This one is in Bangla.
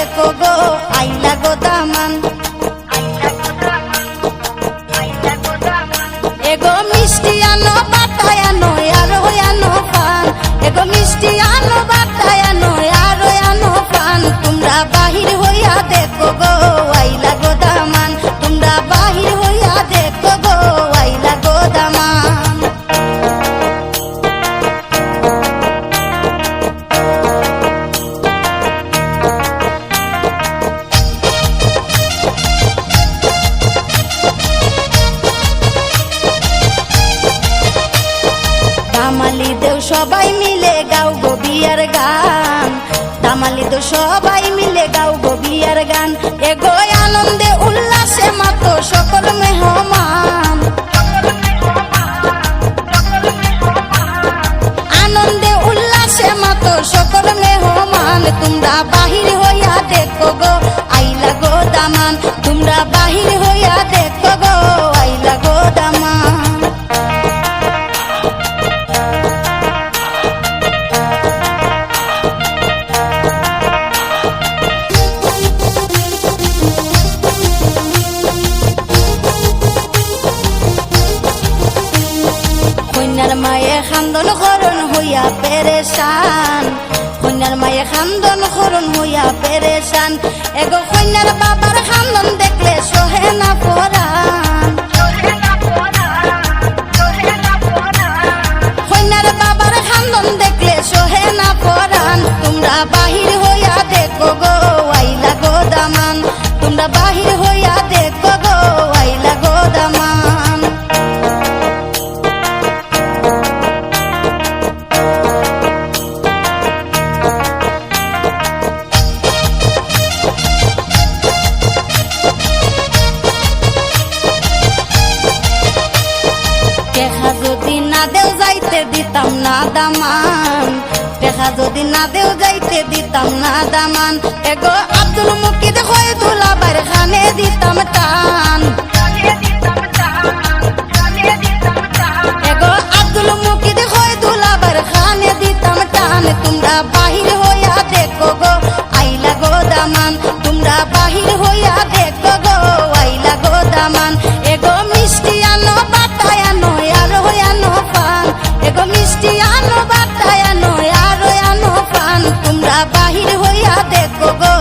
দেখো গো আইলা গো দামান। এগো মিষ্টি আনো বাটায় আনো আরো আনো পান, এগো মিষ্টি আনো বাটায় আনো আরো আনো পান। তোমরা বাহির হইয়া দেখো গো আইলা গো দামান, তোমরা বাহির হইয়া দেখো গো আইলা গো দামান। দামালি দেও সবাই মিলে গাও গো বিয়ার গান, দামালি দেও সবাই মিলে গাও গো বিয়ার গান। এগো আনন্দে উল্লাসে মাতো সকল মেহমান, আনন্দে উল্লাসে মাতো সকল মেহমান। তোমরা বাহির হইয়া দেখো গো আইলা গো দামান, তোমরা বাহির হইয়া দেখো গো আইলা গো দামান। কন্যার মায়ে খান্দন করণ হইয়া পেরেশান, কন্যার মায়ে খান্দন করণ হইয়া পেরেশান। এগো কন্যার বাবার খান্দন দেখলে সহে না পরাণ, কন্যার বাবার খান্দন দেখলে সহে না পরাণ। তোমরা বাহির হইয়া দেখো গো আইলা গো দামান, তোমরা বাহির হইয়া দেখো গো আইলা গো দামান। দেখা যদি না দেও যাইতে দিতাম না দামান, দেখা যদি না দেও যাইতে দিতাম না দামান। এগো আব্দুল মুকিদ হয়ে দুলাবার খানে দিতাম টান, এগো আব্দুল মুকিদ হয়ে দুলাবার খানে দিতাম টান। তোমরা বাহির হইয়া দেখো গো আইলা গো দামান, তোমরা বাহির হইয়া দেখো গো আইলা গো দামান। এগো মিষ্টি আনো বাটায় আনো আরো আনো পান, এগো মিষ্টি আনো বাটায় আনো আরো আনো পান। তোমরা বাহির হইয়া দেখো গো